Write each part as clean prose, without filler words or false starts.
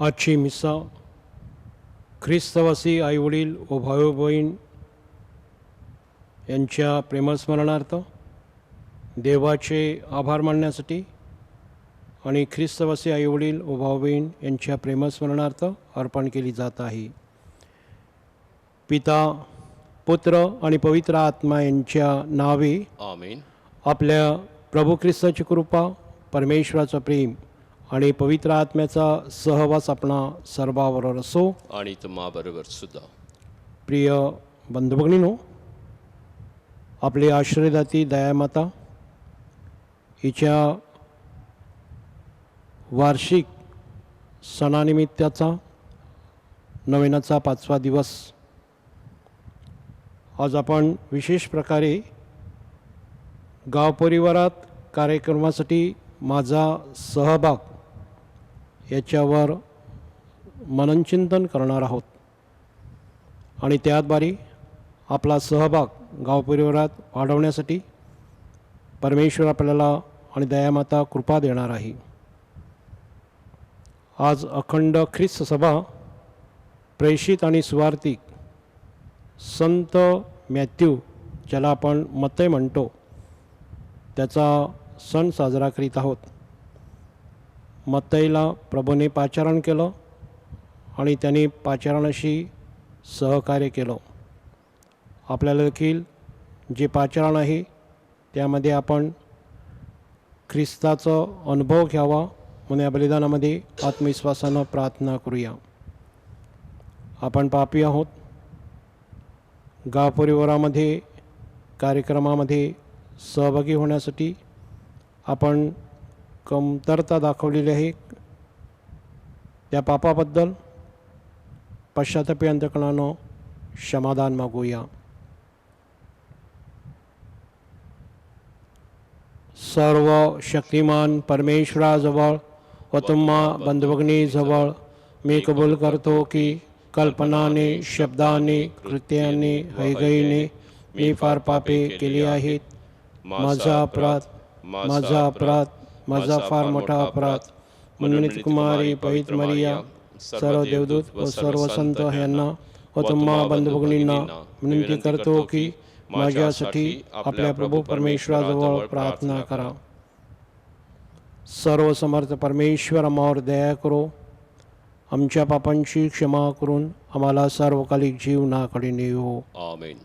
आजची मिसा ख्रिस्तवासी आईवडील व भाऊ बहीण यांच्या प्रेमस्मरणार्थ देवाचे आभार मानण्यासाठी आणि ख्रिस्तवासी आईवडील व भाऊ बहीण यांच्या प्रेमस्मरणार्थ अर्पण केली जात आहे. पिता पुत्र आणि पवित्र आत्मा यांच्या नावे आमेन. आपल्या प्रभू ख्रिस्ताची कृपा, परमेश्वराचं प्रेम आणि पवित्र आत्म्याचा सहवास आपणा सर्वांबरोबर असो आणि तुम्हाबरोबर सुद्धा. प्रिय बंधू भगिनींनो, आपली आश्रयदाती दयामाता हिच्या वार्षिक सणानिमित्ताचा नवेनाचा 5वा दिवस आज आपण विशेष प्रकारे गाव परिवारात कार्यक्रमासाठी माझा सहभाग याच्यावर मननचिंतन करणार आहोत आणि त्याद्वारे आपला सहभाग गाव परिवारात वाढवण्यासाठी परमेश्वर आपल्याला आणि दयामाता कृपा देणार आहे. आज अखंड ख्रिस्त सभा प्रेषित आणि सुवार्तिक संत मॅथ्यू, ज्याला आपण मत्तई म्हणतो, त्याचा सण साजरा करीत आहोत. मत्तईला प्रभूने पाचारण केलं आणि त्यांनी पाचारणाशी सहकार्य केलं. आपल्याला देखील जे पाचारण आहे त्यामध्ये आपण ख्रिस्ताचं अनुभव घ्यावा म्हणून या बलिदानामध्ये आत्मविश्वासानं प्रार्थना करूया. आपण पापी आहोत. गाव परिवारामध्ये कार्यक्रमामध्ये सहभागी होण्यासाठी आपण कमतरता दाखवलेली आहे. त्या पापाबद्दल पश्चातापी अंतकरणानं क्षमादान मागूया. सर्व शक्तिमान परमेश्वराजवळ व तुम्हा बंधुभगिनीजवळ मी कबूल करतो की कल्पनाने, शब्दाने, कृत्याने, हैगईने मी फार पापे केली आहेत. माझा अपराध, माझा फार मोठा अपराध. मनोनीत कुमारी, पवित्र मरिया, सर्व देवदूत व सर्व संत यांना व तुम्हा बंधुभगिनींना विनंती करतो की माझ्यासाठी आपल्या प्रभू परमेश्वराजवळ प्रार्थना करा. सर्व समर्थ परमेश्वर आम्हावर दया करो. आमच्या पापांची क्षमा करून आम्हाला सार्वकालिक जीवनाकडे नेओ. आमेन.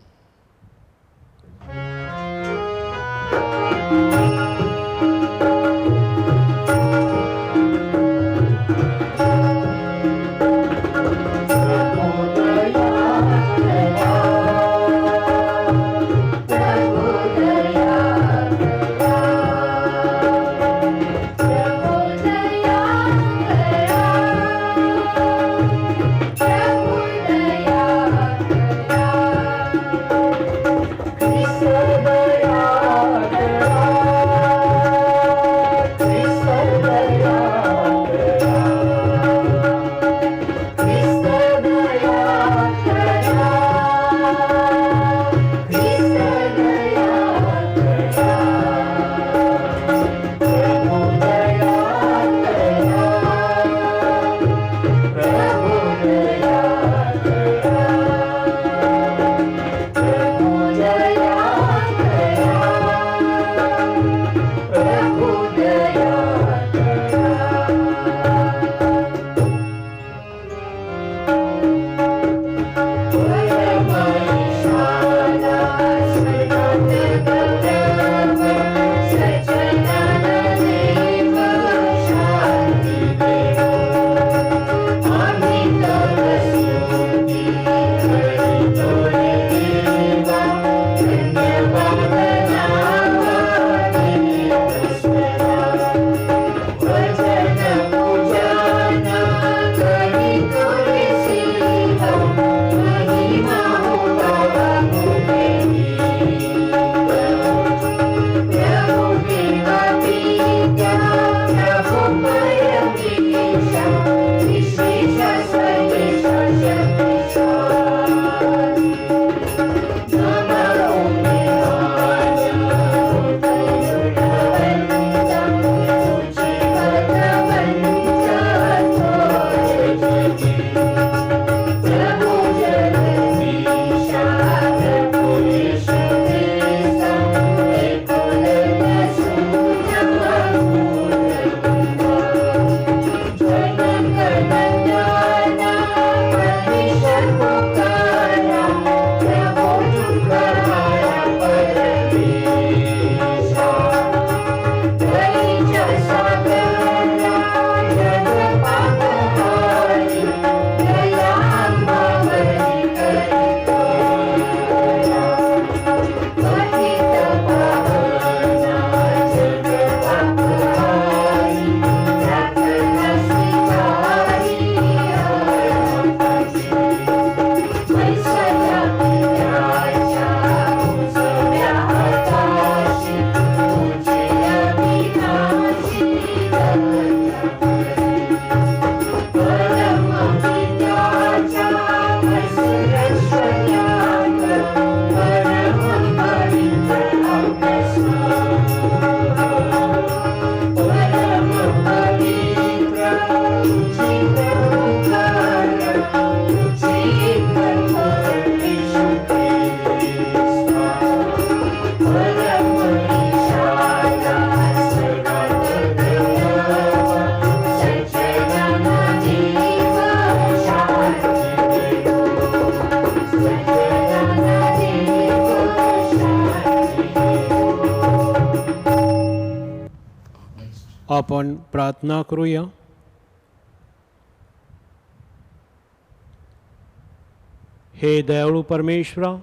आपण प्रार्थना करूया. हे दयाळू परमेश्वरा,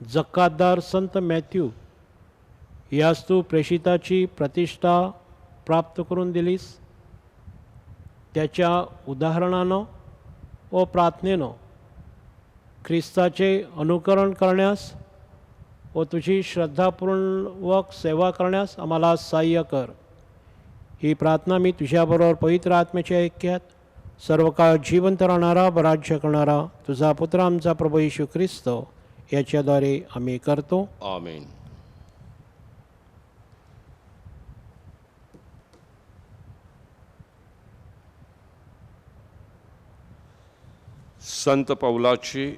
जकातदार संत मॅथ्यू यास तू प्रेषिताची प्रतिष्ठा प्राप्त करून दिलीस. त्याच्या उदाहरणानं व प्रार्थनेनं ख्रिस्ताचे अनुकरण करण्यास व तुझी श्रद्धापूर्वक सेवा करण्यास आम्हाला सहाय्य कर. ही प्रार्थना मी तुझ्याबरोबर पवित्र आत्म्याच्या ऐक्यात सर्व काळ जिवंत राहणारा व राज्य करणारा तुझा पुत्र आमचा प्रभू येशू ख्रिस्त याच्याद्वारे आम्ही करतो. आमेन. संत पौलाचे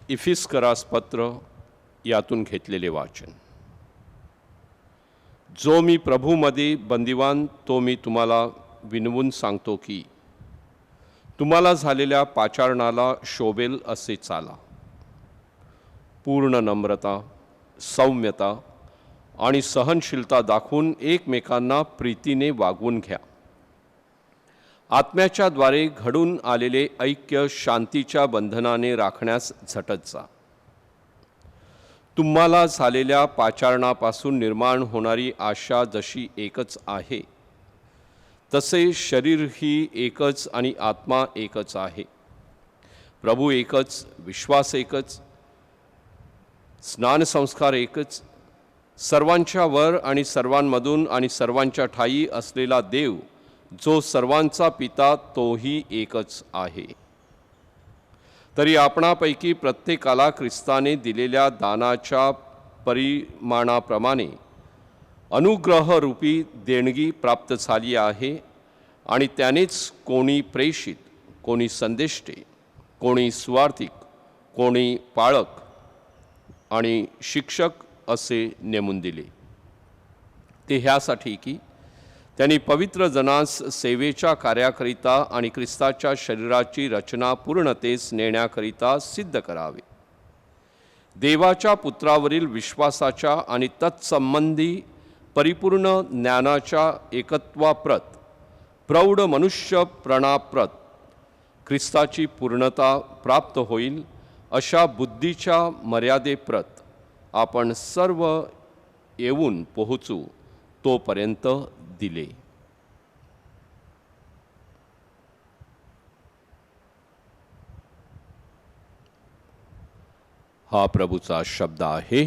इफिस्करास पत्र यातून घेतलेले वाचन. जो मी प्रभूमध्ये बंदिवान तो मी तुम्हाला विनवून सांगतो की तुम्हाला झालेल्या पाचारणाला शोभेल असे चाला. पूर्ण नम्रता, सौम्यता आणि सहनशीलता दाखवून एकमेकांना प्रीतीने वागवून घ्या. आत्म्याच्या द्वारे घडून आलेले ऐक्य शांतीच्या बंधनाने राखण्यास झटत जा. तुम्हाला झालेल्या पाचारणापासून निर्माण होणारी आशा जशी एकच आहे तसे शरीरही एकच आणि आत्मा एकच आहे. प्रभू एकच, विश्वास एकच, स्नानसंस्कार एकच, सर्वांच्या वर आणि सर्वांमधून आणि सर्वांच्या ठायी असलेला देव जो सर्वांचा पिता तोही एकच आहे. तरी आपणापैकी प्रत्येकाला ख्रिस्ताने दिलेल्या दानाच्या परिमाणाप्रमाणे अनुग्रहरूपी देणगी प्राप्त झाली आहे आणि त्यानेच कोणी प्रेषित, कोणी संदेष्टे, कोणी स्वार्थिक, कोणी पाळक आणि शिक्षक असे नेमून दिले. ते ह्यासाठी की त्यांनी पवित्र जनास सेवेच्या कार्याकरिता आणि ख्रिस्ताच्या शरीराची रचना पूर्णतेस नेण्याकरिता सिद्ध करावे. देवाच्या पुत्रावरील विश्वासाच्या आणि तत्संबंधी परिपूर्ण ज्ञानाच्या एकत्वाप्रत प्रौढ मनुष्य प्रणाप्रत ख्रिस्ताची पूर्णता प्राप्त होईल अशा बुद्धीच्या मर्यादेप्रत आपण सर्व येऊन पोहोचू तोपर्यंत दिले. हा प्रभूचा शब्द आहे.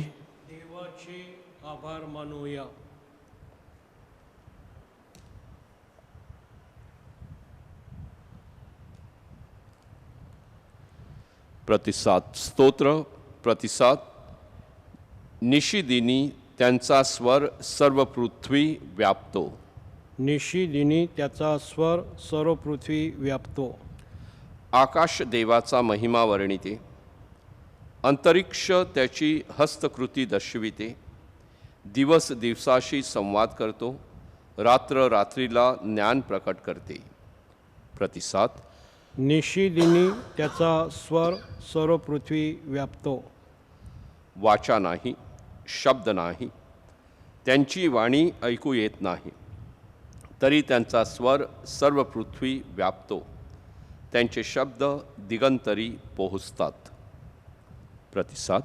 देवाचे आभार मानूया. प्रतिसाद स्तोत्र. प्रतिसाद. निशिदिनी त्यांचा स्वर सर्व पृथ्वी व्यापतो. निशिदिनी त्याचा स्वर सर्व पृथ्वी व्यापतो. आकाश देवाचा महिमा वर्णिते, अंतरिक्ष त्याची हस्तकृती दर्शविते. दिवस दिवसाशी संवाद करतो, रात्र रात्रीला ज्ञान प्रकट करते. प्रतिसाद. निशिदिनी त्याचा स्वर सर्व पृथ्वी व्यापतो. वाचा नाही, शब्द नाही, त्यांची वाणी ऐकू येत नाही, तरी त्यांचा स्वर सर्व पृथ्वी व्यापतो. त्यांचे शब्द दिगंतरी पोहोचतात. प्रतिसाद.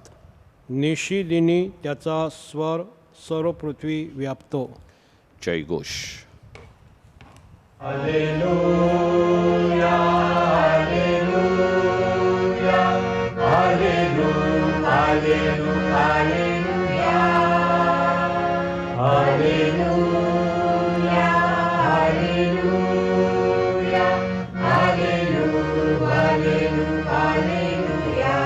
निशिदिनी त्याचा स्वर सर्व पृथ्वी व्यापतो. जयघोष. Hallelujah, hallelujah, hallelujah, hallelujah, hallelujah, hallelujah, hallelujah, hallelujah.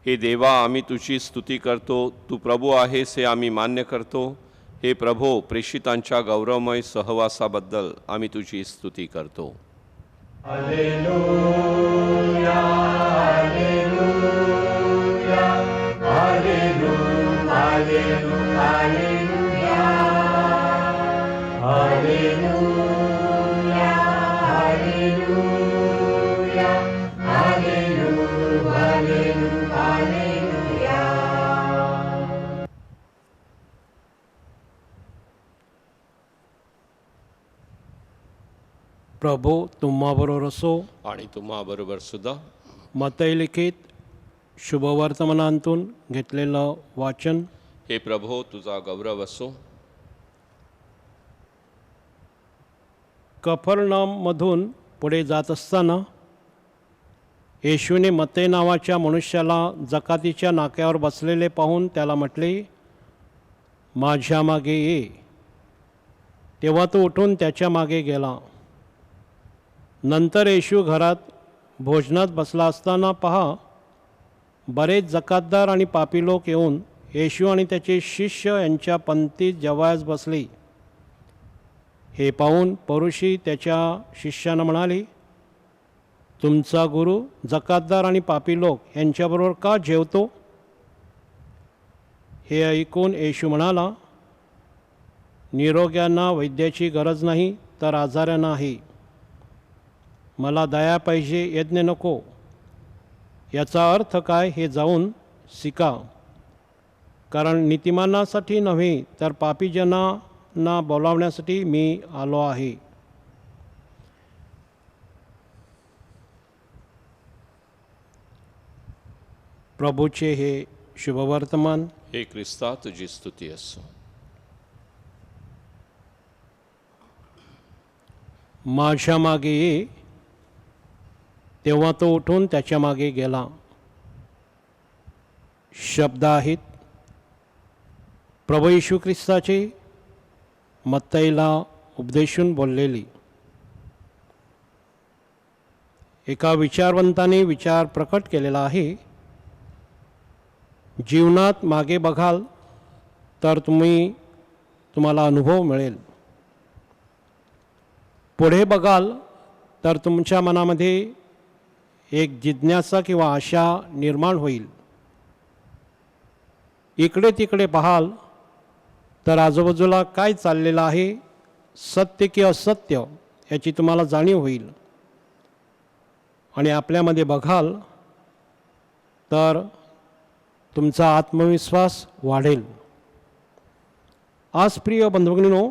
हे देवा, आम्ही तुझी स्तुती करतो. तू प्रभू आहेस हे आम्ही मान्य करतो. हे प्रभो, प्रेषितांच्या गौरवमय सहवासाबद्दल आम्ही तुझी स्तुती करतो. Hallelujah, hallelujah, hallelujah, hallelujah, hallelujah, hallelujah, hallelujah, hallelujah. प्रभू तुम्हाबरोबर असो. आणि तुम्हाबरोबर सुद्धा. मत्तई लिखित शुभवर्तमानांतून घेतलेलं वाचन. हे प्रभो, तुझा गौरव असो. कफरनाममधून पुढे जात असताना येशूने मत्तई नावाच्या मनुष्याला जकातीच्या नाक्यावर बसलेले पाहून त्याला म्हटले, माझ्या मागे ये. तेव्हा तो उठून त्याच्या मागे गेला. नंतर येशू घरात भोजनात बसला असताना पहा, बरेच जकातदार आणि पापी लोक येऊन येशू आणि त्याचे शिष्य यांच्या पंक्तीत जेवायस बसले. हे पाहून परुषी त्याच्या शिष्यांना म्हणाली, तुमचा गुरु जकातदार आणि पापी लोक यांच्याबरोबर का जेवतो? हे ऐकून येशू म्हणाला, निरोग्यांना वैद्याची गरज नाही, तर आजाऱ्यांना आहे. मला दया पाहिजे, यज्ञ नको. याचा अर्थ काय हे जाऊन शिका. कारण नीतिमानासाठी नव्हे, तर पापीजनांना बोलावण्यासाठी मी आलो आहे. प्रभूचे हे शुभवर्तमान. हे ख्रिस्ता, तुझी स्तुती असो. माझ्या मागे ये. तेव्हा तो उठून त्याच्या मागे गेला. शब्द आहेत प्रभू येशू ख्रिस्ताचे मत्तईला उपदेशून बोललेली. एका विचारवंताने विचार प्रकट केलेला आहे, जीवनात मागे बघाल तर तुम्हाला अनुभव मिळेल. पुढे बघाल तर तुमच्या मनामध्ये एक जिज्ञासा किंवा आशा निर्माण होईल. इकडे तिकडे पाहाल तर आजूबाजूला काय चाललेलं आहे, सत्य की असत्य, याची तुम्हाला जाणीव होईल. आणि आपल्यामध्ये बघाल तर तुमचा आत्मविश्वास वाढेल. आज प्रिय बंधुभगिनींनो,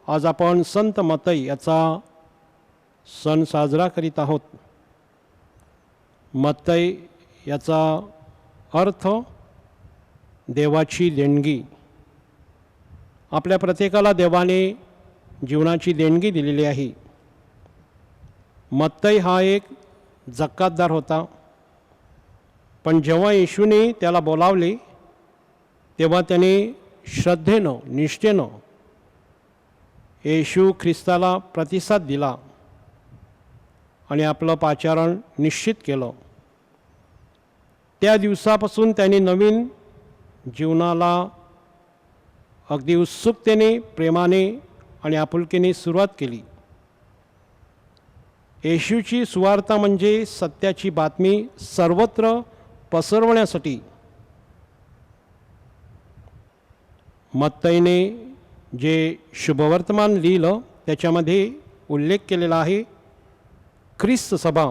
आज आपण संत मत्तई याचा सण साजरा करीत आहोत. मत्तई याचा अर्थ देवाची देणगी. आपल्या प्रत्येकाला देवाने जीवनाची देणगी दिलेली आहे. मत्तई हा एक जकातदार होता, पण जेव्हा येशूने त्याला बोलावले तेव्हा त्याने श्रद्धेनं, निष्ठेनं येशू ख्रिस्ताला प्रतिसाद दिला आणि आपलं पाचारण निश्चित केलं. त्या दिवसापासून त्याने नवीन जीवनाला अगदी उत्सुकतेने, प्रेमाने आणि आपुलकीने सुरुवात केली. येशूची सुवार्ता म्हणजे सत्याची बातमी सर्वत्र पसरवण्यासाठी मत्तईने जे शुभवर्तमान लिहिलं त्याच्यामध्ये उल्लेख केलेला आहे ख्रिस्त सभा.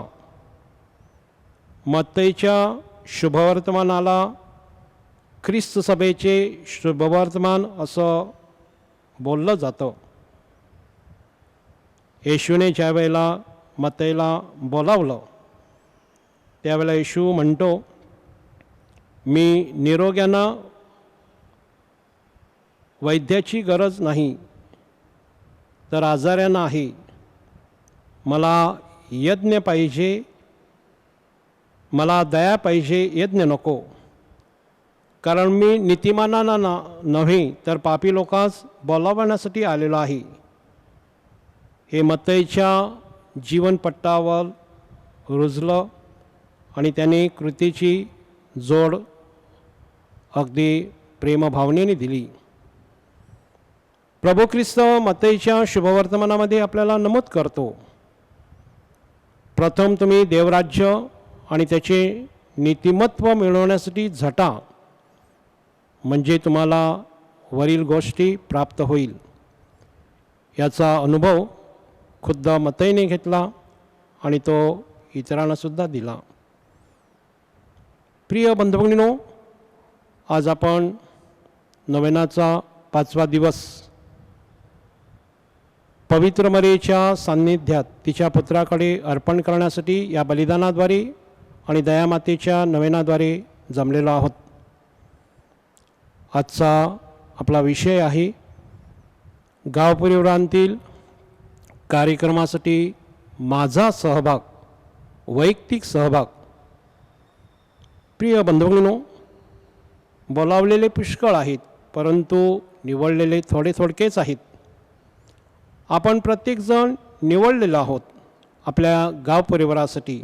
मत्तईच्या शुभवर्तमानाला ख्रिस्त सभेचे शुभवर्तमान असं बोललं जातं. येशूने ज्या वेळेला मत्तईला बोलावलं त्यावेळेला येशू म्हणतो, मी निरोग्यांना वैद्याची गरज नाही, तर आजाऱ्यांना आहे. मला यज्ञ पाहिजे, मला दया पाहिजे, यज्ञ नको. कारण मी नीतिमानांना नव्हे, तर पापी लोकांस बोलावण्यासाठी आलेलो आहे. हे मत्तईच्या जीवनपट्टावर रुजलं आणि त्याने कृतीची जोड अगदी प्रेमभावनेने दिली. प्रभू ख्रिस्त मत्तईच्या शुभवर्तमानामध्ये आपल्याला नमूद करतो, प्रथम तुम्ही देवराज्य आणि त्याचे नीतिमत्व मिळवण्यासाठी झटा, म्हणजे तुम्हाला वरील गोष्टी प्राप्त होईल. याचा अनुभव खुद्द मत्तईने घेतला आणि तो इतरांनासुद्धा दिला. प्रिय बंधुभगिनींनो, आज आपण नवेनाचा 5वा दिवस पवित्र मरीच्या सान्निध्यात तिच्या पुत्राकडे अर्पण करण्यासाठी या बलिदानाद्वारे आणि दयामातेच्या नवेनाद्वारे जमलेलो आहोत. आजचा आपला विषय आहे गाव परिवारांतील कार्यक्रमासाठी माझा सहभाग, वैयक्तिक सहभाग. प्रिय बंधूंनो, बोलावलेले पुष्कळ आहेत, परंतु निवडलेले थोडेच आहेत. आपण प्रत्येकजण निवडलेलो आहोत आपल्या गाव परिवारासाठी.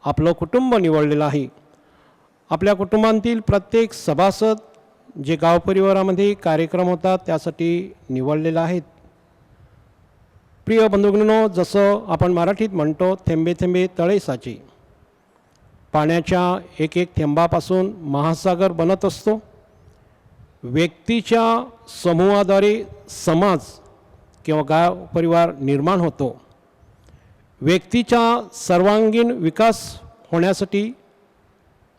आपलं कुटुंब निवडलेलं आहे. आपल्या कुटुंबातील प्रत्येक सभासद जे गाव परिवारामध्ये कार्यक्रम होतात त्यासाठी निवडलेलं आहेत. प्रिय बंधूंनो, जसं आपण मराठीत म्हणतो, थेंबे थेंबे तळे साचे. पाण्याच्या एक एक थेंबापासून महासागर बनत असतो. व्यक्तीच्या समूहाद्वारे समाज किंवा गाव परिवार निर्माण होतो. व्यक्तीचा सर्वांगीण विकास होण्यासाठी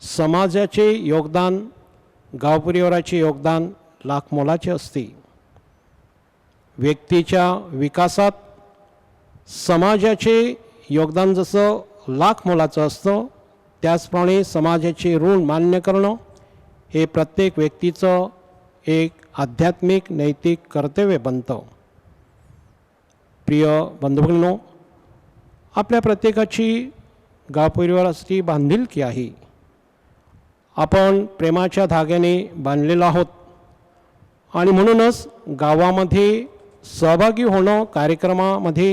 समाजाचे योगदान, गाव परिवाराचे योगदान लाख मोलाचे असते. व्यक्तीच्या विकासात समाजाचे योगदान जसं लाख मोलाचं असतं, त्याचप्रमाणे समाजाचे ऋण मान्य करणं हे प्रत्येक व्यक्तीचं एक आध्यात्मिक नैतिक कर्तव्य बनतं. प्रिय बंधूंनो, आपल्या प्रत्येकाची गाव परिवारासाठी बांधिलकी आहे. आपण प्रेमाच्या धाग्याने बांधलेलो आहोत आणि म्हणूनच गावामध्ये सहभागी होणं कार्यक्रमामध्ये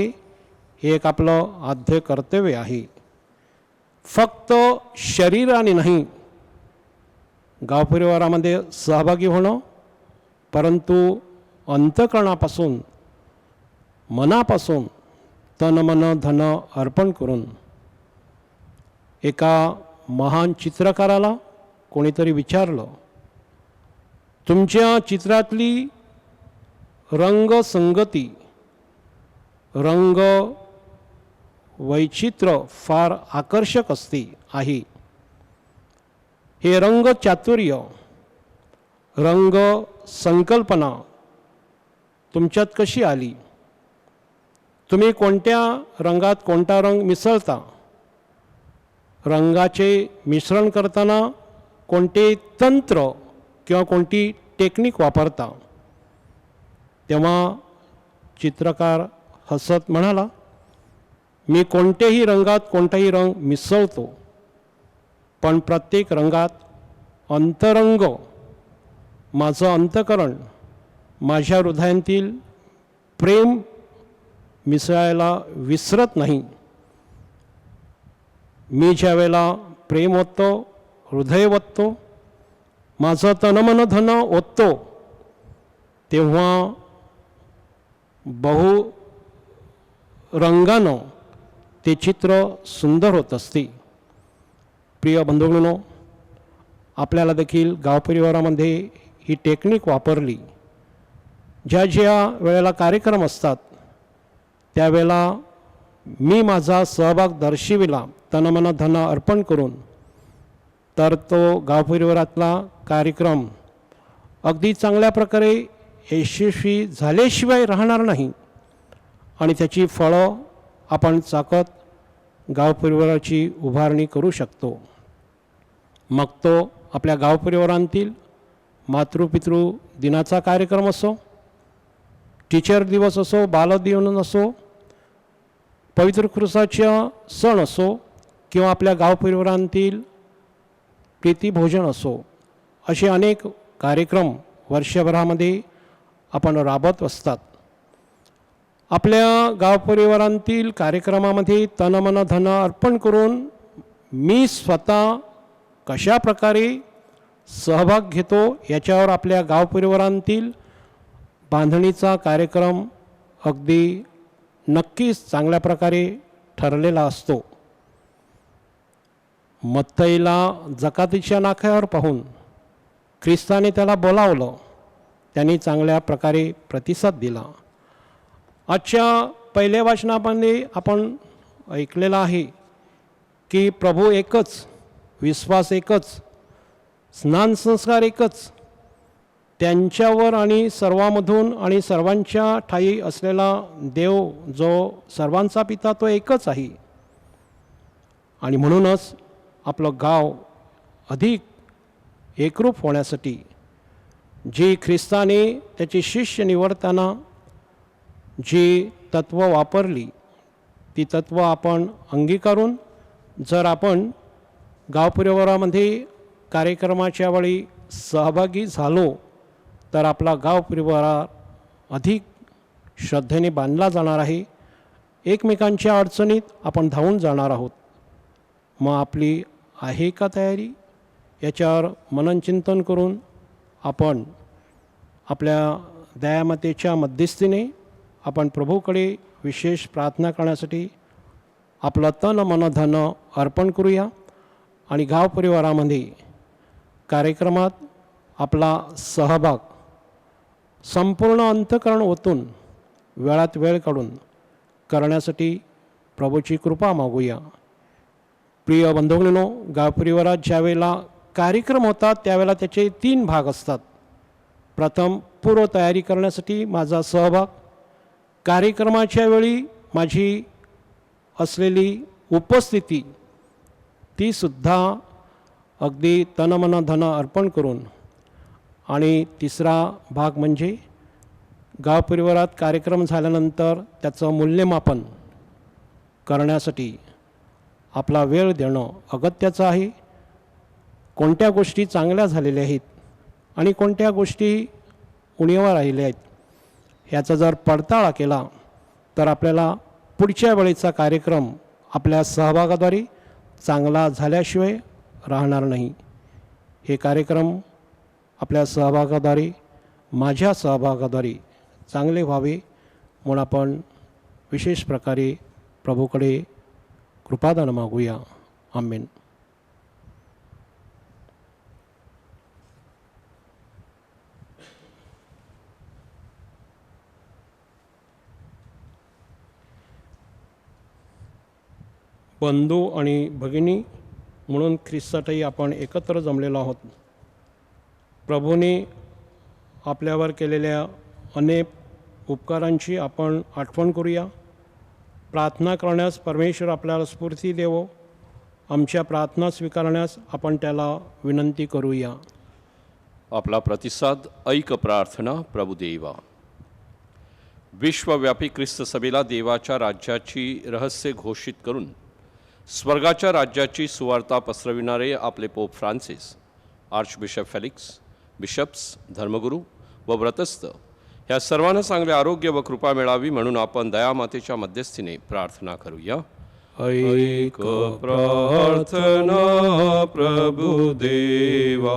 हे एक आपलं आद्य कर्तव्य आहे. फक्त शरीराने नाही गाव परिवारामध्ये सहभागी होणं, परंतु अंतःकरणापासून, मनापासून, तन मन धन अर्पण करून. एका महान चित्रकाराला कोणीतरी विचारलं, तुमच्या चित्रातली रंगसंगती, रंग वैचित्र्य फार आकर्षक असते आहे. हे रंग चातुर्य, रंग संकल्पना तुमच्यात कशी आली? तुम्ही कोणत्या रंगात कोणता रंग मिसळता? रंगाचे मिश्रण करताना कोणते तंत्र किंवा कोणती टेक्निक वापरता? तेव्हा चित्रकार हसत म्हणाला, मी कोणत्याही रंगात कोणताही रंग मिसळतो, पण प्रत्येक रंगात अंतरंग, माझं अंतःकरण, माझ्या हृदयातील प्रेम मिसळायला विसरत नाही. मी ज्या वेळेला प्रेम ओततो, हृदय ओततो, माझं तनमन धन ओततो, तेव्हा बहु रंगानं ते चित्र सुंदर होत असते. प्रिय बंधूंनो, आपल्याला देखील गाव परिवारामध्ये ही टेक्निक वापरली. ज्या ज्या वेळेला कार्यक्रम असतात त्यावेळेला मी माझा सहभाग दर्शविला तनमन धन अर्पण करून, तर तो गाव परिवारातला कार्यक्रम अगदी चांगल्या प्रकारे यशस्वी झाल्याशिवाय राहणार नाही आणि त्याची फळं आपण चाकत गाव परिवाराची उभारणी करू शकतो. मग तो आपल्या गाव परिवारांतील मातृपितृ दिनाचा कार्यक्रम असो, टीचर दिवस असो, बालदिन असो, पवित्र ख्रिस्ताचा सण असो, किंवा आपल्या गाव परिवारांतील प्रीतिभोजन असो, असे अनेक कार्यक्रम वर्षभरामध्ये आपण राबवत असतात. आपल्या गाव परिवारांतील कार्यक्रमामध्ये तनमन धन अर्पण करून मी स्वतः कशा प्रकारे सहभाग घेतो याच्यावर आपल्या गाव परिवारांतील बांधणीचा कार्यक्रम अगदी नक्कीच चांगल्या प्रकारे ठरलेला असतो. मत्तईला जकातीच्या नाक्यावर पाहून ख्रिस्ताने त्याला बोलावलं, त्यांनी चांगल्या प्रकारे प्रतिसाद दिला. आजच्या पहिल्या वाचनामध्ये आपण ऐकलेलं आहे की प्रभू एकच, विश्वास एकच, स्नान संस्कार एकच, त्यांच्यावर आणि सर्वांमधून आणि सर्वांच्या ठायी असलेला देव जो सर्वांचा पिता तो एकच आहे. आणि म्हणूनच आपलं गाव अधिक एकरूप होण्यासाठी जी ख्रिस्ताने त्याचे शिष्य निवडताना जी तत्त्व वापरली ती तत्त्व आपण अंगीकारून जर आपण गाव परिवारामध्ये कार्यक्रमाच्या वेळी सहभागी झालो तर आपला गाव परिवार अधिक श्रद्धेने बांधला जाणार आहे. एकमेकांच्या अडचणीत आपण धावून जाणार आहोत. मग आपली आहे का तयारी याच्यावर मननचिंतन करून आपण आपल्या दयामातेच्या मध्यस्थीने आपण प्रभूकडे विशेष प्रार्थना करण्यासाठी आपलं तन मन धन अर्पण करूया. आणि गाव परिवारामध्ये कार्यक्रमात आपला सहभाग संपूर्ण अंतःकरण ओतून वेळात वेळ काढून करण्यासाठी प्रभूची कृपा मागूया. प्रिय बंधूंनो, गाव परिवारात ज्यावेळेला कार्यक्रम होतात त्यावेळेला त्याचे 3 भाग असतात. प्रथम पूर्वतयारी करण्यासाठी माझा सहभाग, कार्यक्रमाच्या वेळी माझी असलेली उपस्थिती ती सुद्धा अगदी तनमन धन अर्पण करून, आणि तिसरा भाग म्हणजे गाव परिवारात कार्यक्रम झाल्यानंतर त्याचं मूल्यमापन करण्यासाठी आपला वेळ देणं अगत्याचं आहे. कोणत्या गोष्टी चांगल्या झालेल्या आहेत आणि कोणत्या गोष्टी उणीवा राहिल्या आहेत ह्याचा जर पडताळा केला तर आपल्याला पुढच्या वेळेचा कार्यक्रम आपल्या सहभागाद्वारे चांगला झाल्याशिवाय राहणार नाही. हे कार्यक्रम आपल्या सहभागाद्वारे, माझ्या सहभागाद्वारे चांगले व्हावे म्हणून आपण विशेष प्रकारे प्रभूकडे कृपादान मागूया. आमेन. बंधू आणि भगिनी म्हणून ख्रिस्तातही आपण एकत्र जमलेलो आहोत. प्रभूने आपल्यावर केलेल्या अनेक उपकारांची आपण आठवण करूया. प्रार्थना करण्यास परमेश्वर आपल्याला स्फूर्ती देवो. आमच्या प्रार्थना स्वीकारण्यास आपण त्याला विनंती करूया. आपला प्रतिसाद ऐक प्रार्थना प्रभुदेवा. विश्वव्यापी ख्रिस्त सभेला देवाच्या राज्याची रहस्य घोषित करून स्वर्गाच्या राज्याची सुवार्ता पसरविणारे आपले Pope Francis, archbishop Felix, bishops, धर्मगुरू व व्रतस्थ ह्या सर्वांना चांगले आरोग्य व कृपा मिळावी म्हणून आपण दयामातेच्या मध्यस्थीने प्रार्थना करूया. ऐक प्रार्थना प्रभुदेवा.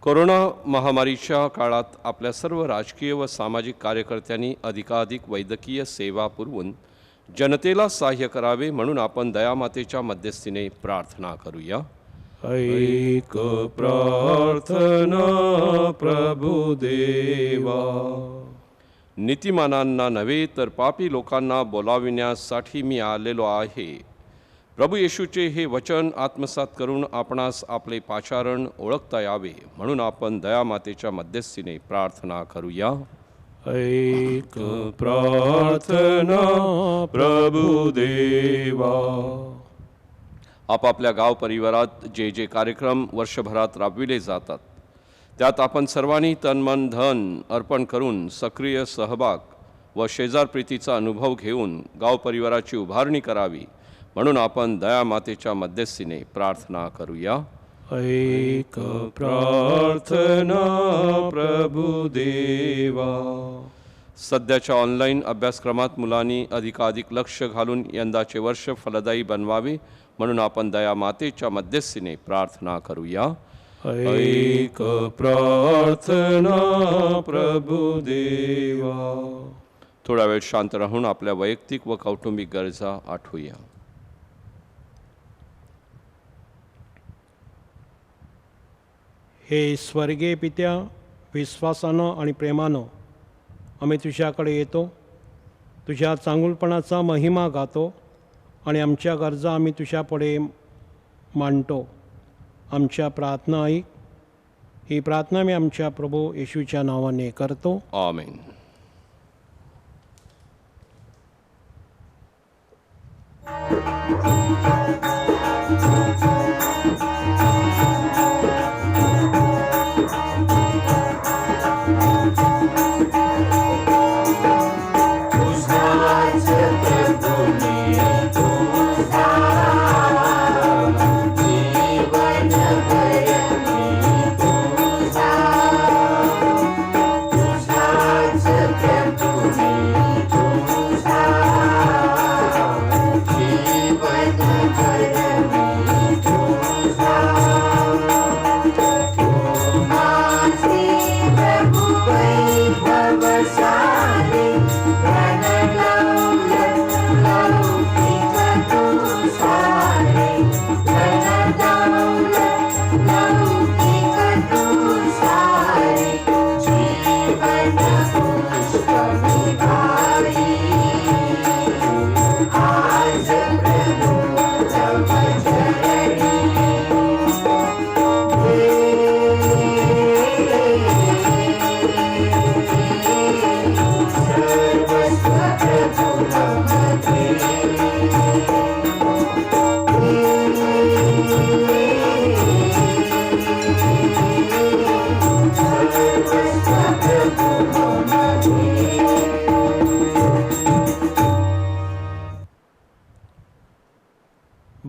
कोरोना महामारीच्या काळात आपल्या सर्व राजकीय व सामाजिक कार्यकर्त्यांनी अधिकाधिक वैद्यकीय सेवा पुरवून जनतेला सहाय्य करावे म्हणून आपण दयामातेच्या मध्यस्थीने प्रार्थना करूया. ऐक प्रार्थना प्रभुदेवा. नीतिमानांना नव्हे तर पापी लोकांना बोलाविण्यासाठी मी आलेलो आहे. प्रभू येशूचे हे वचन आत्मसात करून आपणास आपले पाचारण ओळखता यावे म्हणून आपण दयामातेच्या मध्यस्थीने प्रार्थना करूया. ऐक प्रार्थना प्रभुदेवा. आपापल्या गाव परिवारात जे जे कार्यक्रम वर्षभरात राबविले जातात त्यात आपण सर्वांनी तनमन धन अर्पण करून सक्रिय सहभाग व शेजारप्रीतीचा अनुभव घेऊन गाव परिवाराची उभारणी करावी म्हणून आपण दयामातेच्या मध्यस्थीने प्रार्थना करूया. ऐक प्रार्थना प्रभुदेवा. सध्याच्या ऑनलाईन अभ्यासक्रमात मुलांनी अधिकाधिक लक्ष घालून यंदाचे वर्ष फलदायी बनवावे म्हणून आपण दयामातेच्या मध्यस्थीने प्रार्थना करूया. ऐक प्रार्थना प्रभुदेवा. थोडा वेळ शांत राहून आपल्या वैयक्तिक व कौटुंबिक गरजा आठवूया. हे स्वर्गीय पित्या, विश्वासानं आणि प्रेमानं आम्ही तुझ्याकडे येतो. तुझ्या चांगुलपणाचा महिमा गातो आणि आमच्या गरजा आम्ही तुझ्यापुढे मांडतो. आमच्या प्रार्थना ऐक. ही प्रार्थना मी आमच्या प्रभू येशूच्या नावाने करतो. आमेन.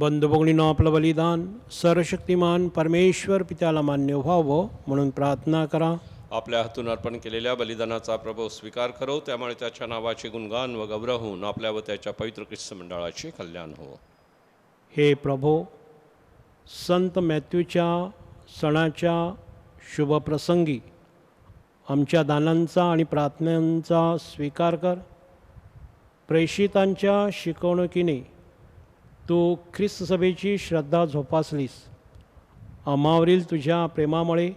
बंधुभगिनीनं आपलं बलिदान सर्वशक्तिमान परमेश्वर पित्याला मान्य व्हावं म्हणून प्रार्थना करा. आपल्या हातून अर्पण केलेल्या बलिदानाचा प्रभू स्वीकार करो, त्यामुळे त्याच्या नावाचे गुणगान व गौरव होऊन आपल्या व त्याच्या पवित्र ख्रिस्त मंडळाचे कल्याण हो. हे प्रभो, संत मॅथ्यूच्या सणाच्या शुभप्रसंगी आमच्या दानांचा आणि प्रार्थनांचा स्वीकार कर. प्रेषितांच्या शिकवणुकीने तू ख्रिस्त सभेची श्रद्धा जोपासलीस. आम्हावरील तुझ्या प्रेमामुळे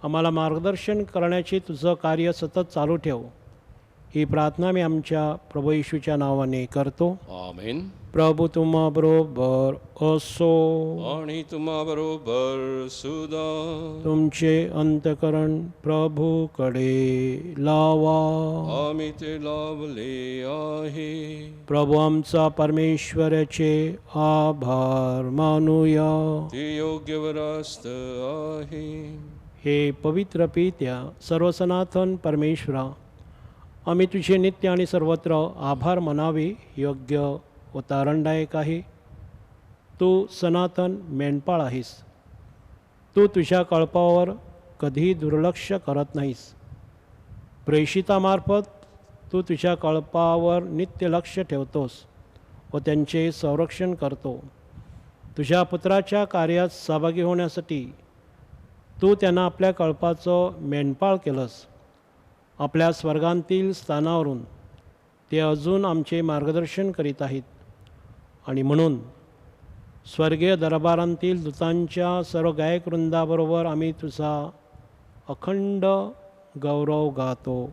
आम्हाला मार्गदर्शन करण्याचे तुझं कार्य सतत चालू ठेव. ही प्रार्थना मी आमच्या प्रभू येशूच्या नावाने करतो. आमेन. प्रभू तुम्हा बरोबर असो आणि तुम्हा बरोबर सुद्धा. तुमचे अंतकरण प्रभूकडे लावा. आम्ही ते लावले आहे. प्रभू आमचा परमेश्वराचे आभार मानूया. ते योग्य व रास्त आहे. हे पवित्र पित्या सर्वसनातन परमेश्वरा, आम्ही तुझे नित्य आणि सर्वत्र आभार मानावे योग्य व तारणदायक आहे. तू सनातन मेंढपाळ आहेस. तू तुझ्या कळपावर कधीही दुर्लक्ष करत नाहीस. प्रेषितामार्फत तू तुझ्या कळपावर नित्य लक्ष ठेवतोस व त्यांचे संरक्षण करतो. तुझ्या पुत्राच्या कार्यात सहभागी होण्यासाठी तू त्यांना आपल्या कळपाचं मेंढपाळ केलंस. आपल्या स्वर्गांतील स्थानावरून ते अजून आमचे मार्गदर्शन करीत आहेत आणि म्हणून स्वर्गीय दरबारांतील दूतांच्या सर्व गायक वृंदाबरोबर आम्ही तुझा अखंड गौरव गातो.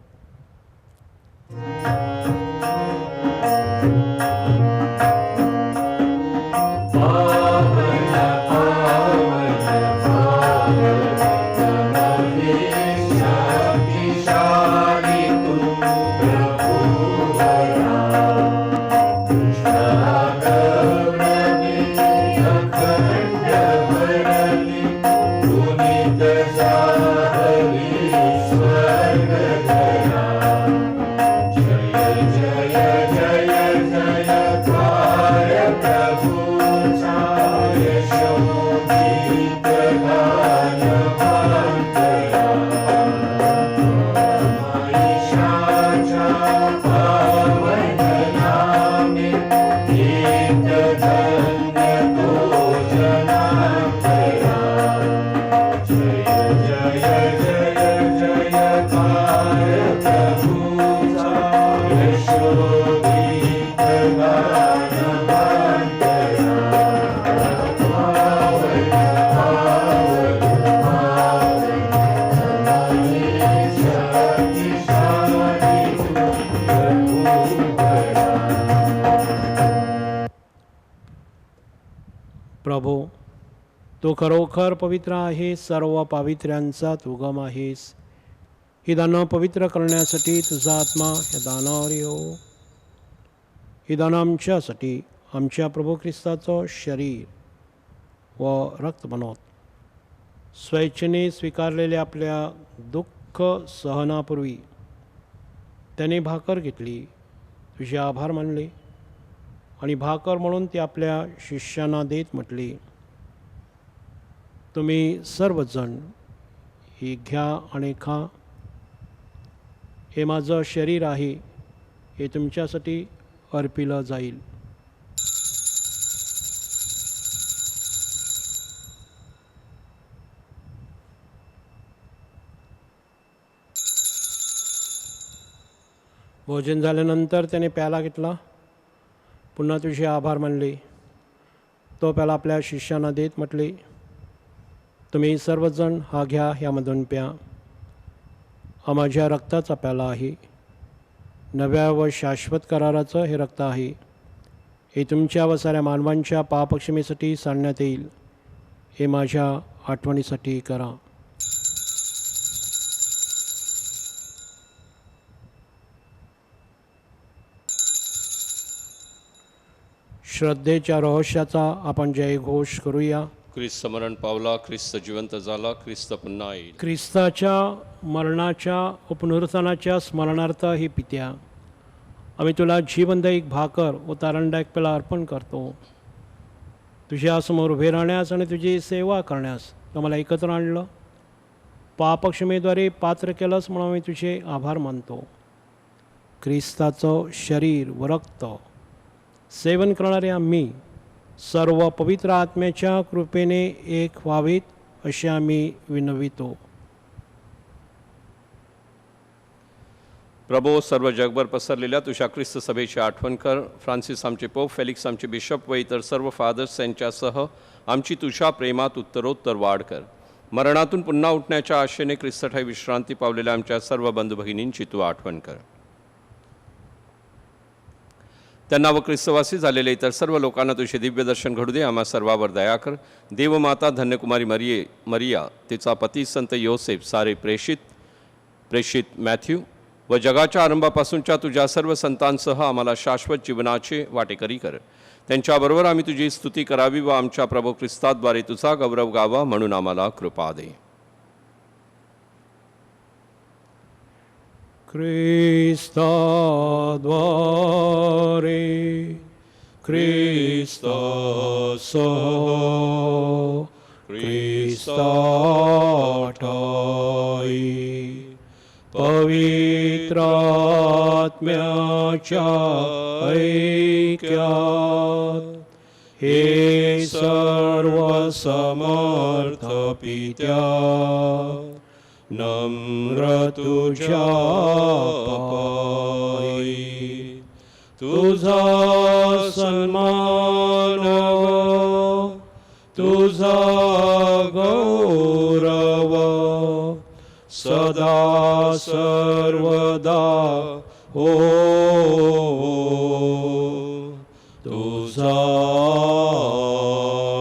जय जय तू खरोखर पवित्र आहे, सर्व पावित्र्यांचा तू उगम आहेस. ही दानं पवित्र करण्यासाठी तुझा आत्मा या दानावर येऊ. ही दानं आमच्यासाठी आमच्या प्रभू ख्रिस्ताचं शरीर व रक्त बनवत. स्वेच्छेने स्वीकारलेल्या आपल्या दुःख सहनापूर्वी त्याने भाकर घेतली, तुझे आभार मानले आणि भाकर म्हणून ती आपल्या शिष्यांना देत म्हटली, तुम्ही सर्वजण ही घ्या आणि खा. हे माझं शरीर आहे, हे तुमच्यासाठी अर्पिलं जाईल. भोजन झाल्यानंतर त्याने प्याला घेतला, पुन्हा तुझे आभार मानले. तो प्याला आपल्या शिष्यांना देत म्हटले, तुम्ही सर्वजण हा घ्या, यामधून प्या. हा माझ्या रक्ताचा प्याला आहे, नव्या व शाश्वत कराराचं हे रक्त आहे. हे तुमच्या व साऱ्या मानवांच्या पापक्षमेसाठी सांडण्यात येईल. हे माझ्या आठवणीसाठी करा. श्रद्धेच्या रहस्याचा आपण जयघोष करूया. ख्रिस्त मरण पावला, ख्रिस्त जिवंत झाला, ख्रिस्त पुन्हा येईल. ख्रिस्ताच्या मरणाच्या व पुनरुत्थानाच्या स्मरणार्थ ही पित्या, आम्ही तुला जीवनदायक भाकर व तारणदायक पेला अर्पण करतो. तुझ्यासमोर उभे राहण्यास आणि तुझी सेवा करण्यास आम्हाला एकत्र आणलं. पापक्षमेद्वारे पात्र केलंस म्हणून आम्ही तुझे आभार मानतो. ख्रिस्ताचं शरीर व रक्त सेवन करणारे आम्ही सर्व पवित्र आत्म्याच्या कृपेने एक व्हावीत असे आम्ही विनवितो. प्रभो, सर्व जगभर पसरलेल्या तुझ्या ख्रिस्त सभेची आठवण कर. फ्रान्सिस आमचे पोप, फेलिक्स आमचे बिशप व इतर सर्व फादर्स यांच्यासह आमची तुझ्या प्रेमात उत्तरोत्तर वाढ कर. मरणातून पुन्हा उठण्याच्या आशेने ख्रिस्तठायी विश्रांती पावलेल्या आमच्या सर्व बंधू भगिनींची तू आठवण कर. त्यांना व ख्रिस्तवासी झालेले इतर सर्व लोकांना तुझे दिव्य दर्शन घडू दे. आम्हा सर्वावर दया कर. देवमाता धन्यकुमारी मरिया, तिचा पती संत योसेफ, सारे प्रेषित मॅथ्यू व जगाच्या आरंभापासूनच्या तुझ्या सर्व संतांसह आम्हाला शाश्वत जीवनाचे वाटेकरी कर. त्यांच्याबरोबर आम्ही तुझी स्तुती करावी व आमच्या प्रभू ख्रिस्ताद्वारे तुझा गौरव गावा, म्हणून आम्हाला कृपा दे. ख्रिस्ताद्वारे ख्रिस्तासह ख्रिस्ताठायी पवित्र आत्म्याच्या ऐक्यात हे सर्व समर्थ पित्या, नम्र तुझ्या पायी तुझा सन्मान तुझा गौरव सदा सर्वदा हो तुझा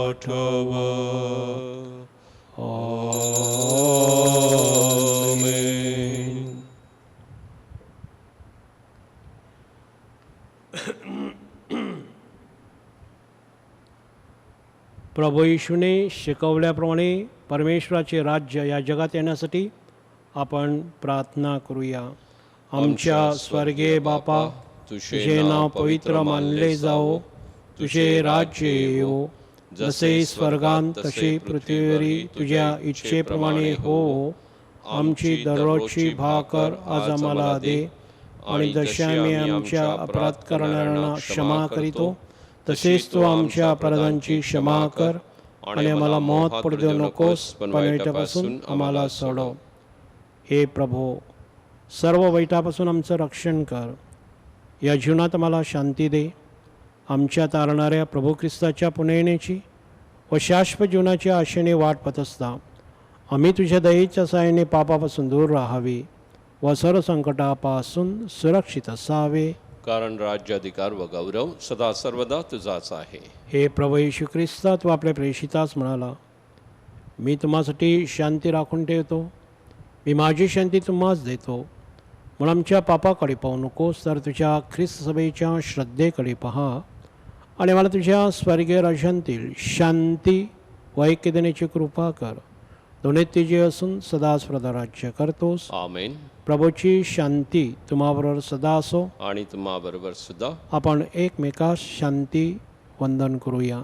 आठव. प्रभू येशूने शिकवल्याप्रमाणे परमेश्वराचे राज्य या जगात येण्यासाठी आपण प्रार्थना करूया. आमच्या स्वर्गीय बापा, तुझे नाव पवित्र मानले जाओ, तुझे राज्य येवो, जसे स्वर्गांत तसे पृथ्वीवरी तुझ्या इच्छेप्रमाणे हो. आमची दररोजची भाकर आज आम्हाला दे, आणि जसे आम्ही आमच्या अपराध करणाऱ्यांना क्षमा करीतो तसेच तू आमच्या अपराधांची क्षमा कर, आणि आम्हाला मोहात पडू देऊ नकोस, पण वाईटापासून आम्हाला सोडव. हे प्रभो, सर्व वाईटापासून आमचं रक्षण कर. या जीवनात आम्हाला शांती दे. आमच्या तारणाऱ्या प्रभू ख्रिस्ताच्या पुन्हा येण्याची व शाश्वत जीवनाच्या आशेने वाट पाहत असता आम्ही तुझ्या दयेच्या साहाय्याने पापापासून दूर राहावे व सर्व संकटापासून सुरक्षित असावे. कारण राज्याधिकार व गौरव सदा सर्वदा तुझाच आहे. हे प्रभू येशू ख्रिस्ता, तू आपल्या प्रेषितास म्हणाला, मी तुम्हासाठी शांती राखून ठेवतो. मी माझी शांती तुम्हास देतो. म्हणून आमच्या पापाकडे पाहू नकोस, तर तुझ्या ख्रिस्त सभेच्या श्रद्धेकडे पहा आणि मला तुझ्या स्वर्गीय राज्यांतील शांती व ऐक्य देण्याची कृपा कर. दोन्ही जे असून सदा सर्वदा राज्य करतोस. आमेन. प्रभूची शांती तुम्हाबरोबर सदा असो. आणि तुम्हाबरोबर सुद्धा. आपण एकमेकास शांती वंदन करूया.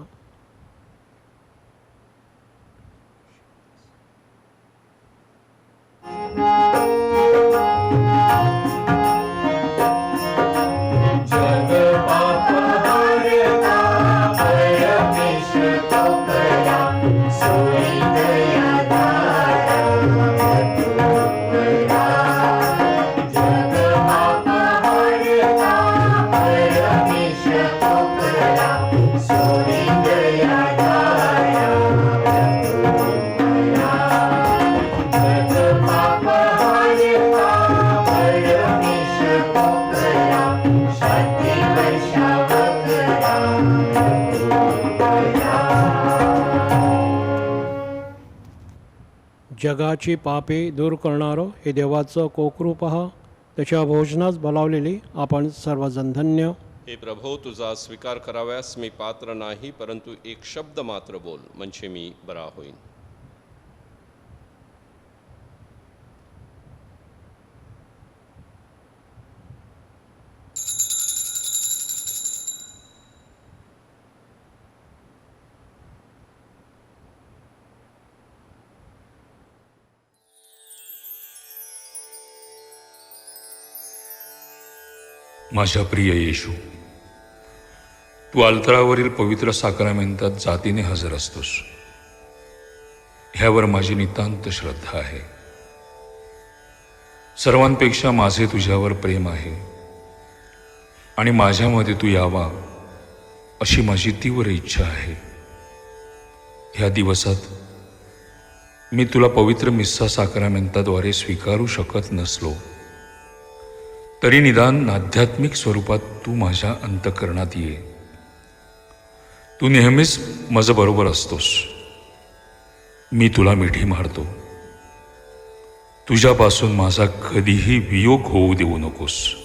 जगाची पापे दूर करणारं हे देवाचं कोकरू पहा. त्याच्या भोजनास बोलावलेली आपण सर्वजण धन्य. हे प्रभो, तुझा स्वीकार कराव्यास मी पात्र नाही, परंतु एक शब्द मात्र बोल, म्हणजे मी बरा होईन. माझ्या प्रिय येशू, तू अल्तरावरील पवित्र साक्रामेंतात जातीने हजर असतोस. ह्यावर माझी नितांत श्रद्धा आहे. सर्वांपेक्षा माझे तुझ्यावर प्रेम आहे आणि माझ्यामध्ये तू यावा अशी माझी तीव्र इच्छा आहे. ह्या दिवसात मी तुला पवित्र मिस्सा साक्रामेंताद्वारे स्वीकारू शकत नसलो तरी निदान आध्यात्मिक स्वरूपात तू माझ्या अंतःकरणात ये. तू नेहमीच माझ्याबरोबर असतोस. मी तुला मिठी मारतो. तुझ्यापासून माझा कधीही वियोग होऊ देऊ नकोस.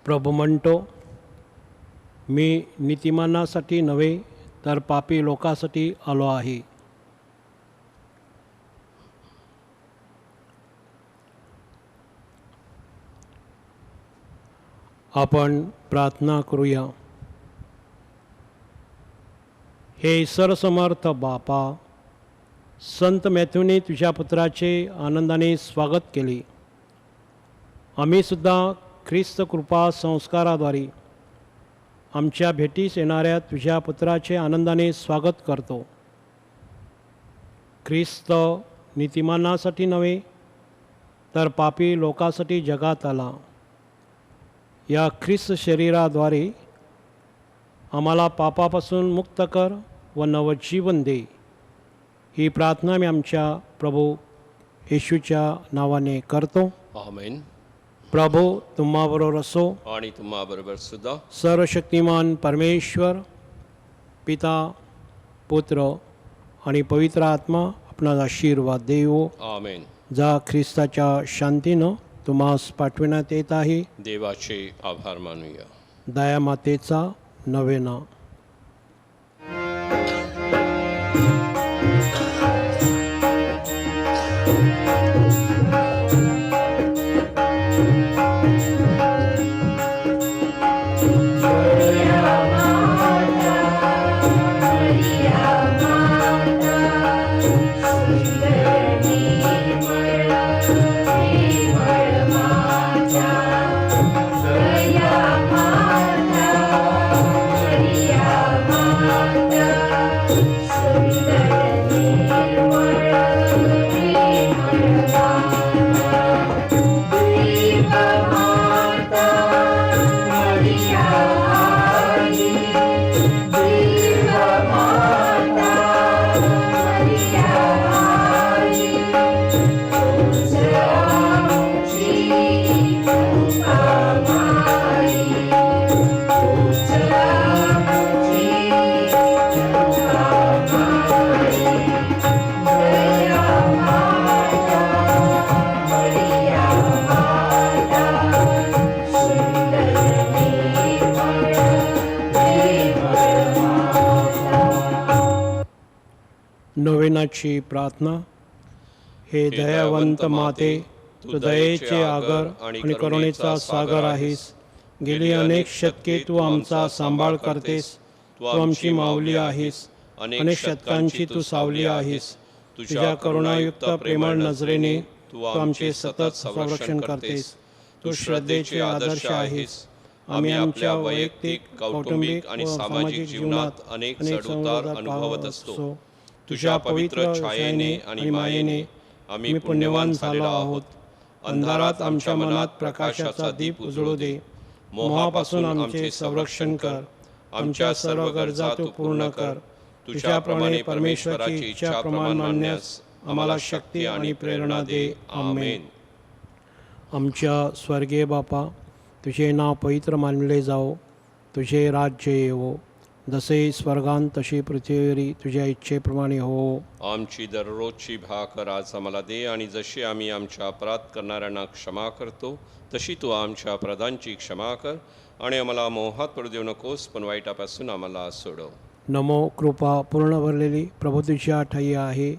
प्रभू म्हणतो, मी नीतिमानासाठी नव्हे तर पापी लोकांसाठी आलो आहे. आपण प्रार्थना करूया. हे सर्वसमर्थ बापा, संत मॅथ्यूने तुझ्या पुत्राचे आनंदाने स्वागत केले. आम्ही सुद्धा ख्रिस्त कृपा संस्काराद्वारे आमच्या भेटीस येणाऱ्या तुझ्या पुत्राचे आनंदाने स्वागत करतो. ख्रिस्त नीतिमानासाठी नव्हे तर पापी लोकांसाठी जगात आला. या ख्रिस्त शरीराद्वारे आम्हाला पापापासून मुक्त कर व नवजीवन दे. ही प्रार्थना मी आमच्या प्रभू येशूच्या नावाने करतो. आमेन. प्रभू तुम्हाबरोबर असो. आणि तुम्हाबरोबर सुद्धा. सर्वशक्तिमान परमेश्वर पिता, पुत्र आणि पवित्र आत्मा आपणास आशीर्वाद देवो. आमेन. जा ख्रिस्ताच्या शांतीनं तुम्हास पाठविण्यात येत आहे. देवाचे आभार मानूया. दयामातेचा नवेना. Maria, नोवेनाची प्रार्थना. हे दयावंत माते, तू दयेचे आगर आणि करुणेचा सागर आहेस. गेली अनेक शतके तू आमचा सांभाळ करतेस. तू आमची माऊली आहेस. अनेक शतकांची तू सावली आहेस. तुझ्या करुणायुक्त प्रेमळ नजरेने तू आमचे सतत संरक्षण करतेस. तू श्रद्धेचे आदर्श आहेस. आम्ही आमच्या वैयक्तिक, कौटुंबिक आणि सामाजिक जीवनात अनेक चढउतार अनुभवत असतो. तुझ्या पवित्र छायेने आणि मायेने आम्ही पुण्यवान झालो आहोत. अंधारात आमच्या मनात प्रकाशाचा दीप उजळू दे. मोहापासून आमचे संरक्षण कर. आमच्या सर्व गरजा तू पूर्ण कर. तुझ्याप्रमाणे परमेश्वराची इच्छा प्रमाण मानण्यास आम्हाला शक्ती आणि प्रेरणा दे. आमेन. आमच्या स्वर्गीय बापा, तुझे नाव पवित्र मानले जाओ. तुझे राज्य येवो. जसे स्वर्गान तशी पृथ्वीवरी तुझ्या इच्छेप्रमाणे हो. आमची दररोजची भाकर आज आम्हाला दे, आणि जशी आम्ही आमच्या अपराध करणाऱ्यांना क्षमा करतो तशी तू आमच्या अपराधांची क्षमा कर. आणि आम्हाला मोहात पडू देऊ नकोस, पण वाईटापासून आम्हाला सोडव. नमो. कृपा पूर्ण भरलेली प्रभू तुझ्या ठाई आहे.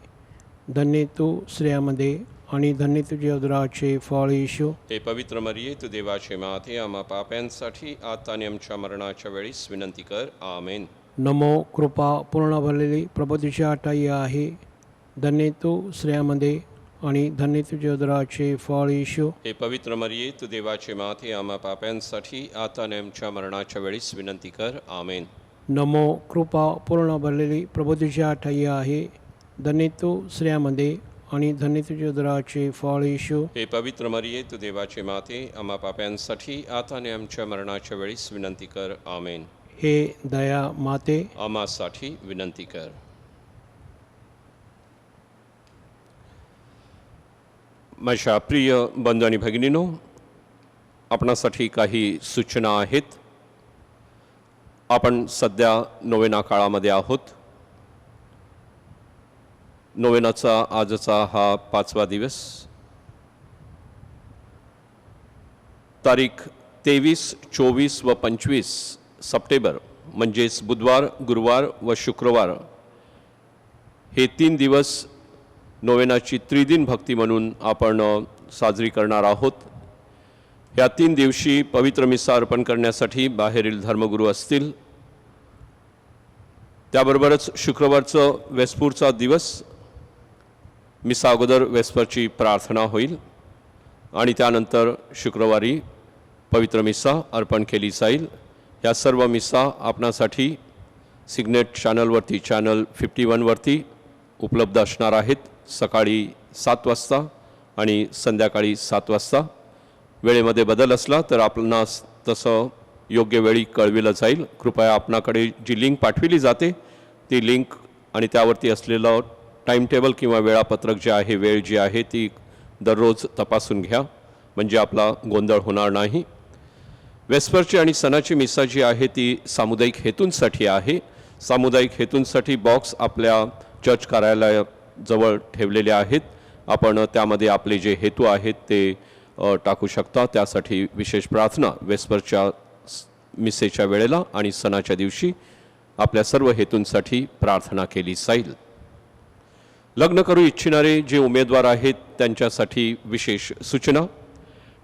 धन्य तू स्त्रियामध्ये आणि धन्य तुझे उदराचे फळ येशू. हे पवित्र मरिये, तू देवाचे माते, आम्हा पाप्यांसाठी आता आणि आमच्या मरणाच्या वेळीस विनंती कर. आमेन. नमो. कृपा पूर्ण भरलेली प्रभू तुझ्या ठाई आहे. धन्य तू स्त्रियामध्ये आणि धन्य तुझे उदराचे फळ येशू. हे पवित्र मरिये, तू देवाचे माते, आम्हा पाप्यांसाठी आता आणि आमच्या मरणाच्या वेळीस विनंती कर. आमेन. नमो. कृपा पूर्ण भरलेली प्रभू तुझ्या ठाई आहे. धन्य तू स्त्रियामध्ये आणि धन्य तुझे उदराचे फळ येशू. हे पवित्र मरिये, तू देवाचे माते, आम्हा पाप्यांसाठी आता आणि आमच्या मरणाच्या वेळीस विनंती कर. आमेन. हे दया माते, आम्हासाठी विनंती कर. माझ्या प्रिय बंधू आणि भगिनीनो, आपणासाठी काही सूचना आहेत. आपण सध्या नोवेना काळामध्ये आहोत. नोवेनाचा आजचा हा 5वा दिवस. तारीख 23, 24 व 25 सप्टेंबर म्हणजेच बुधवार, गुरुवार व शुक्रवार हे 3 दिवस नोवेनाची त्रिदिन भक्ती म्हणून आपण साजरी करणार आहोत. ह्या 3 दिवशी पवित्र मिसा अर्पण करण्यासाठी बाहेरील धर्मगुरू असतील. त्याबरोबरच शुक्रवारचं वेस्पूरचा दिवस, मिसा अगोदर वेस्परची प्रार्थना होईल आणि त्यानंतर शुक्रवारी पवित्र मिसा अर्पण केली जाईल. ह्या सर्व मिसा आपणासाठी सिग्नेट चॅनलवरती, चॅनल 51वरती उपलब्ध असणार आहेत. सकाळी 7 वाजता आणि संध्याकाळी 7 वाजता. वेळेमध्ये बदल असला तर आपणास तसं योग्य वेळी कळविलं जाईल. कृपया आपणाकडे जी लिंक पाठविली जाते ती लिंक आणि त्यावरती असलेलं टाईम टेबल किंवा वेळापत्रक जे आहे, वेळ जी आहे ती दररोज तपासून घ्या, म्हणजे आपला गोंधळ होणार नाही. वेस्परची आणि सणाची मिसा जी आहे ती सामुदायिक हेतूंसाठी आहे. सामुदायिक हेतूंसाठी बॉक्स आपल्या चर्च कार्यालयाजवळ ठेवलेले आहेत. आपण त्यामध्ये आपले जे हेतू आहेत ते टाकू शकता. त्यासाठी विशेष प्रार्थना वेस्परच्या मिसेच्या वेळेला आणि सणाच्या दिवशी आपल्या सर्व हेतूंसाठी प्रार्थना केली जाईल. लग्न करू इच्छिणारे जे उमेदवार आहेत त्यांच्यासाठी विशेष सूचना.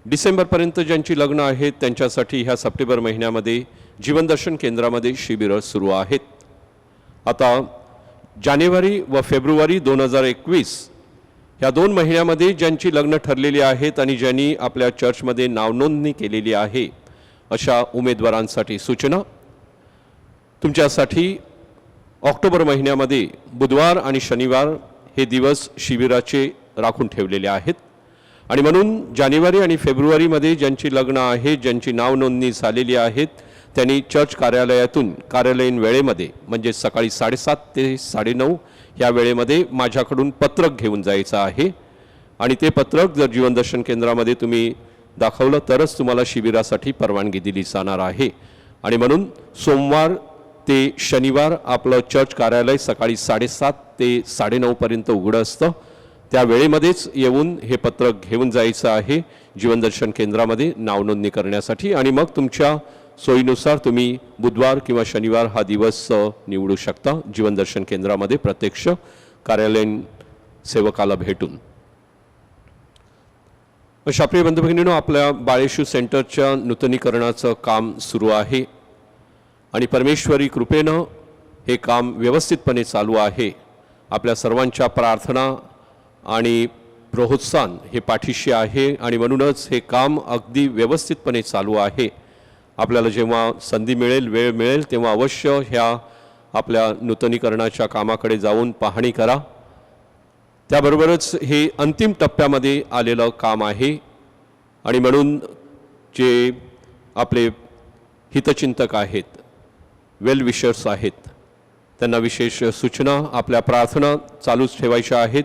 डिसेंबरपर्यंत ज्यांची लग्न आहेत त्यांच्यासाठी ह्या सप्टेंबर महिन्यामध्ये जीवनदर्शन केंद्रामध्ये शिबिरं सुरू आहेत. आता जानेवारी व फेब्रुवारी 2021 ह्या 2 महिन्यामध्ये ज्यांची लग्न ठरलेली आहेत आणि ज्यांनी आपल्या चर्चमध्ये नावनोंदणी केलेली आहे अशा उमेदवारांसाठी सूचना. तुमच्यासाठी ऑक्टोबर महिन्यामध्ये बुधवार आणि शनिवार हे दिवस शिबिराचे राखून ठेवलेले आहेत. आणि म्हणून जानेवारी आणि फेब्रुवारीमध्ये ज्यांची लग्न आहे, ज्यांची नावनोंदणी झालेली आहेत, त्यांनी चर्च कार्यालयातून कार्यालयीन वेळेमध्ये म्हणजे सकाळी 7:30 ते 9:30 ह्या वेळेमध्ये माझ्याकडून पत्रक घेऊन जायचं आहे. आणि ते पत्रक जर जीवनदर्शन केंद्रामध्ये तुम्ही दाखवलं तरच तुम्हाला शिबिरासाठी परवानगी दिली जाणार आहे. आणि म्हणून सोमवार ते शनिवार आपलं चर्च कार्यालय सकाळी 7:30 ते 9:30 पर्यंत उघडं असतं. त्या वेळेमध्येच येऊन हे पत्रक घेऊन जायचं आहे जीवनदर्शन केंद्रामध्ये नावनोंदणी करण्यासाठी. आणि मग तुमच्या सोयीनुसार तुम्ही बुधवार किंवा शनिवार हा दिवस निवडू शकता जीवनदर्शन केंद्रामध्ये प्रत्यक्ष कार्यालयीन सेवकाला भेटून. शाप्रिय बंधू भगिनींनो, आपल्या बाळेशू सेंटरच्या नूतनीकरणाचं काम सुरू आहे आणि परमेश्वरी कृपेनं हे काम व्यवस्थितपणे चालू आहे. आपल्या सर्वांच्या प्रार्थना आणि प्रोत्साहन हे पाठीशी आहे आणि म्हणूनच हे काम अगदी व्यवस्थितपणे चालू आहे. आपल्याला जेव्हा संधी मिळेल, वेळ मिळेल, तेव्हा अवश्य ह्या आपल्या नूतनीकरणाच्या कामाकडे जाऊन पाहणी करा. त्याबरोबरच हे अंतिम टप्प्यामध्ये आलेलं काम आहे आणि म्हणून जे आपले हितचिंतक आहेत, वेल विशर्स आहेत, त्यांना विशेष सूचना, आपल्या प्रार्थना चालूच ठेवायच्या आहेत.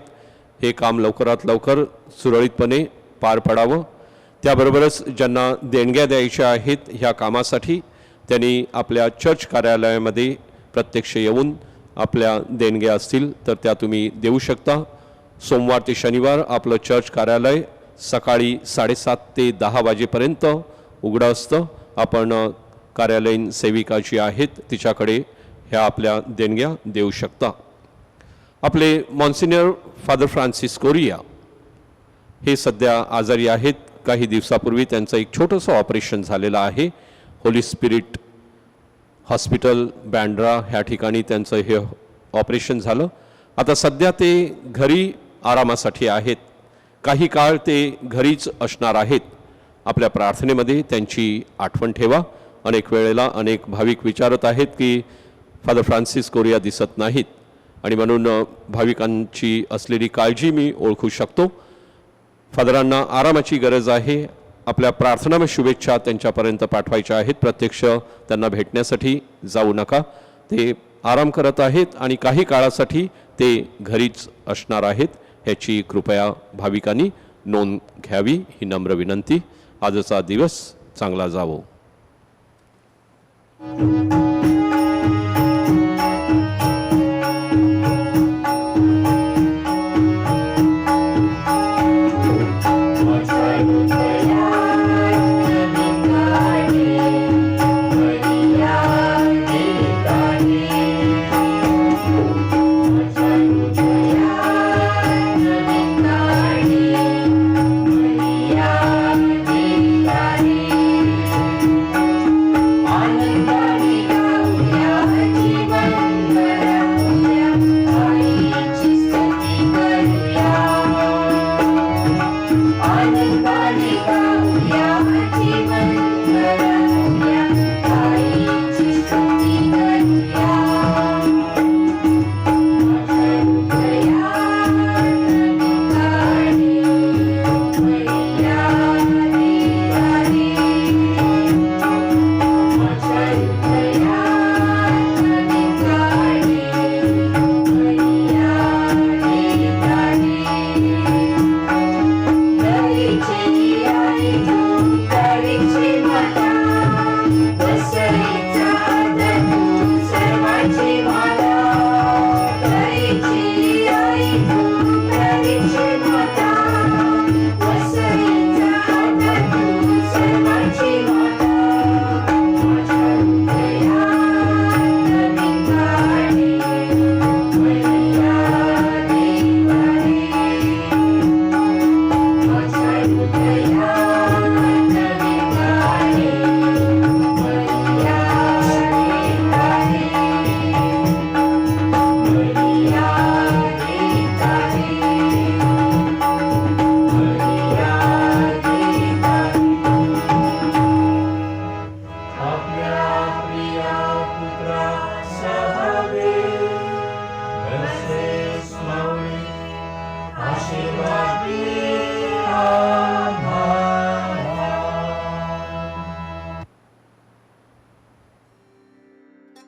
हे काम लवकरात लवकर सुरळीतपणे पार पडावं. त्याबरोबरच ज्यांना देणग्या द्यायच्या आहेत ह्या कामासाठी त्यांनी आपल्या चर्च कार्यालयामध्ये प्रत्यक्ष येऊन आपल्या देणग्या असतील तर त्या तुम्ही देऊ शकता. सोमवार ते शनिवार आपलं चर्च कार्यालय सकाळी 7:30 ते 10 वाजेपर्यंत उघडं असतं. आपण कार्यालयीन सेविका जी आहेत तिच्याकडे ह्या आपल्या देणग्या देऊ शकता. आपले मॉन्सिनियर फादर फ्रान्सिस कोरिया हे सध्या आजारी आहेत. काही दिवसापूर्वी त्यांचं एक छोटंसं ऑपरेशन झालेलं आहे. होली स्पिरिट हॉस्पिटल बँड्रा ह्या ठिकाणी त्यांचं हे ऑपरेशन झालं. आता सध्या ते घरी आरामासाठी आहेत. काही काळ ते घरीच असणार आहेत. आपल्या प्रार्थनेमध्ये त्यांची आठवण ठेवा. अनेक वेळेला अनेक भाविक विचारत आहेत की फादर फ्रान्सिस कोरिया दिसत नाहीत आणि म्हणून भाविकांची असलेली काळजी मी ओळखू शकतो. फादरांना आरामाची गरज आहे. आपल्या प्रार्थना शुभेच्छा त्यांच्यापर्यंत पाठवायच्या आहेत. प्रत्यक्ष त्यांना भेटण्यासाठी जाऊ नका. ते आराम करत आहेत आणि काही काळासाठी ते घरीच असणार आहेत. ह्याची कृपया भाविकांनी नोंद घ्यावी ही नम्र विनंती. आजचा दिवस चांगला जावो.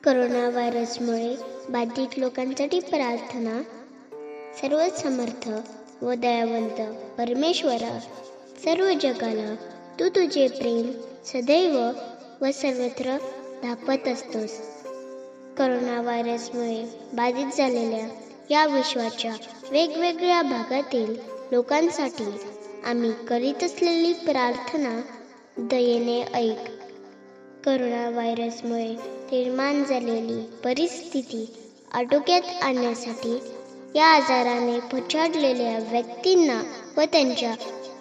कोरोना व्हायरसमुळे बाधित लोकांसाठी प्रार्थना. सर्वच समर्थ व दयावंत परमेश्वरा, सर्व जगाला तू तुझे प्रेम सदैव व सर्वत्र दाखवत असतोस. करोना व्हायरसमुळे बाधित झालेल्या या विश्वाच्या वेगवेगळ्या भागातील लोकांसाठी आम्ही करीत असलेली प्रार्थना दयेने ऐक. करोना व्हायरसमुळे निर्माण झालेली परिस्थिती आटोक्यात आणण्यासाठी या आजाराने पछाडलेल्या व्यक्तींना व त्यांच्या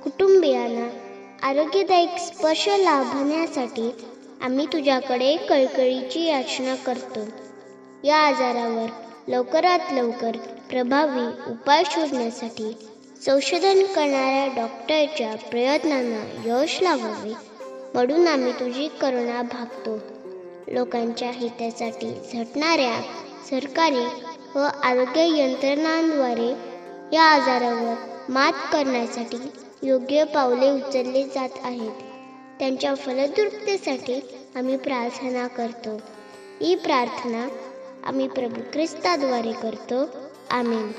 कुटुंबियांना आरोग्यदायक स्पर्श लाभण्यासाठी आम्ही तुझ्याकडे कळकळीची याचना करतो. या आजारावर लवकरात लवकर प्रभावी उपाय शोधण्यासाठी संशोधन करणाऱ्या डॉक्टरच्या प्रयत्नांना यश लावावे म्हणून आम्ही तुझी करुणा भागतो. लोकांच्या हितासाठी झटणाऱ्या सरकारी व आरोग्य यंत्रणांद्वारे या आजारावर मात करण्यासाठी योग्य पावले उचलली जात आहेत. त्यांच्या फलद्रुपतेसाठी आम्ही प्रार्थना करतो. ही प्रार्थना आम्ही प्रभू ख्रिस्ताद्वारे करतो. आमेन.